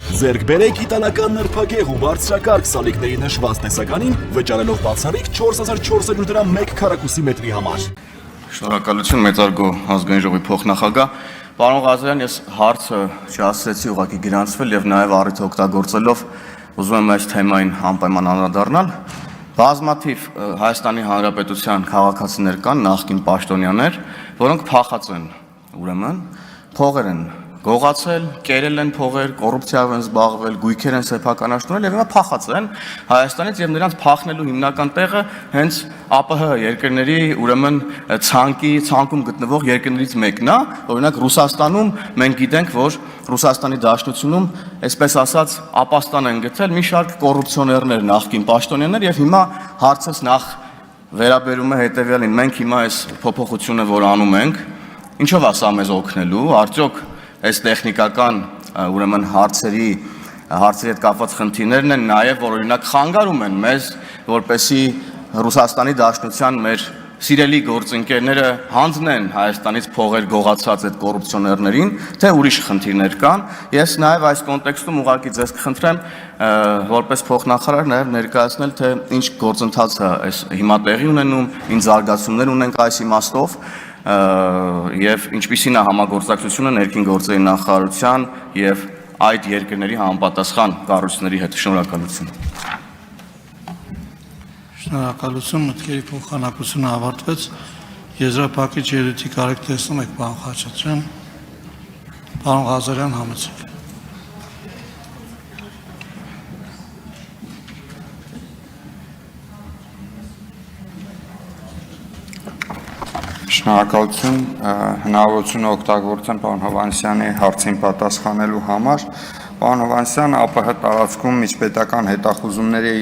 Ձեռք բերեք իտալական նրբագեղ ու բարձրակարգ սալիկների նշված տեսականին, վճարելով բացառիկ 4400 դրամ 1 քառակուսի մետրի համար։ Շնորհակալություն մեծարգո ազգային ժողովի փոխնախագահ։ Պարոն Ղազարյան, ես հարցը չհասցրեցի ուղղակի գրանցվել եւ նաեւ առիթ օգտագործելով ուզում եմ այս թեմային անպայման անդրադառնալ։ Բազմաթիվ Հայաստանի Հանրապետության քաղաքացիներ կան, նախկին պաշտոնյաներ, որոնք փախած են, ուրեմն փողեր են գողացել, կերել են փողեր, կոռուպցիայով են զբաղվել, գույքեր են սեփականաշնորհել եւ հիմա փախած են Հայաստանից եւ նրանց փախնելու հիմնական տեղը հենց ԱՊՀ երկրների, ուրեմն ցանկում գտնվող երկրներից մեկն է, օրինակ Ռուսաստանում մենք գիտենք, որ Ռուսաստանի Դաշնությունում, այսպես ասած, ապաստան են գտել մի շարք կոռուպցիոներներ, նախկին պաշտոնյաներ եւ հիմա հարցս նախ վերաբերում է հետեւյալին, մենք հիմա այս փոփոխությունը, որ անում ենք, ինչով է սա մեզ օգնելու, արդյոք այս տեխնիկական ուրեմն հարցերի հետ կապված խնդիրներն են նաև որ օրինակ խանգարում են մեզ, որպեսզի Ռուսաստանի Դաշնության մեր սիրելի գործընկերները հանձնեն Հայաստանից փողեր գողացած այդ կոռուպցիոներներին, թե ուրիշ խնդիրներ կան։ Ես նաև այս կոնտեքստում ուղղակի ձեզ կխնդրեմ որպես փոխնախարար նաև ներկայացնել, թե ինչ գործընթաց է այս հիմա տեղի ունենում, ինչ զարգացումներ ունենք այս իմաստով եւ ինչպիսին է համագործակցությունը ներքին գործերի նախարարության եւ այդ երկրների համապատասխան կառույցների հետ։ Շնորհակալություն։ Շնորհակալություն, մտքերի փոխանակությունը ավարտվեց։ Եզրափակիչ ելույթի կարիք տեսնում եք, պարոն Խաչատրյան։ Պարոն Ղազարյան, համեցեք։ Շնորհակալություն, հնարավորությունը օգտագործեմ պարոն Հովհաննիսյանի հարցին պատասխանելու համար։ Պարոն Հովհաննիսյան, ԱՊՀ տարածքում միջպետական հետախուզումների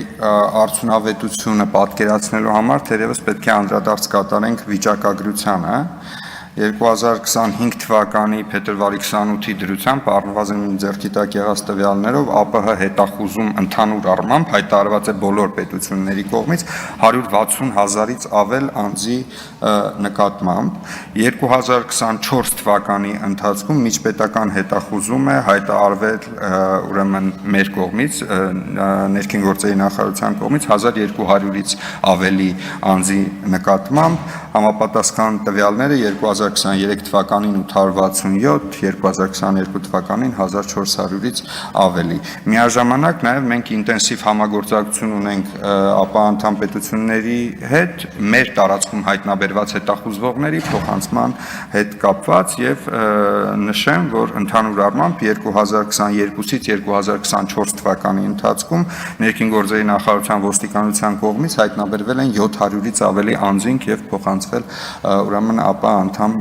արդյունավետությունը պատկերացնելու համար թերևս պետք է անդրադարձ կատարենք վիճակագրությանը։ 2025 թվականի փետրվարի 28-ի դրությամբ առնվազն ձեռքի տակ եղած տվյալներով ԱՊՀ հետախուզում ընդհանուր առմամբ հայտարարված է բոլոր պետությունների կողմից 160,000-ից ավել անձի նկատմամբ։ 2024 թվականի ընթացքում միջպետական հետախուզում է հայտարարվել ուրեմն մեր կողմից ներքին գործերի նախարարության կողմից 1200-ից ավելի անձի նկատմամբ, համապատասխան տվյալները 2023 թվականին 867, 2022 թվականին 1400-ից ավելի։ Միաժամանակ նաև մենք ինտենսիվ համագործակցություն ունենք ԱՊՀ անդամ պետությունների հետ մեր տարածքում հայտնաբերված հետախուզվողների փոխանցման հետ կապված եւ նշեմ, որ ընդհանուր առմամբ 2022-ից 2024 թվականի ընթացքում ներքին գործերի նախարարության ոստիկանության կողմից հայտնաբերվել են 700-ից ավելի անձինք եւ փոխանցվել ուրեմն ԱՊՀ անդամ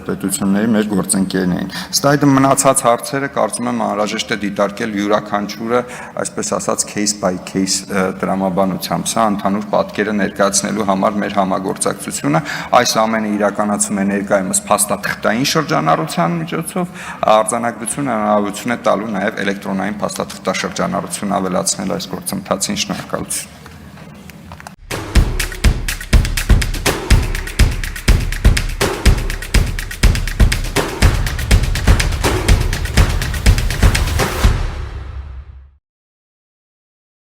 պետությունների մեր գործընկերներին։ Ըստ այդ մնացած հարցերը կարծում եմ անհրաժեշտ է դիտարկել յուրաքանչյուրը, այսպես ասած, case by case տրամաբանությամբ։ Սա ընդհանուր պատկերը ներկայացնելու համար մեր համագործակցությունը այս ամենը իրականացում է ներկայումս փաստաթղթային շրջանառության միջոցով, արձանագրությունը հնարավորություն է տալու նաև էլեկտրոնային փաստաթղթաշրջանառություն ավելացնել այս գործընթացին։ Շնորհակալություն։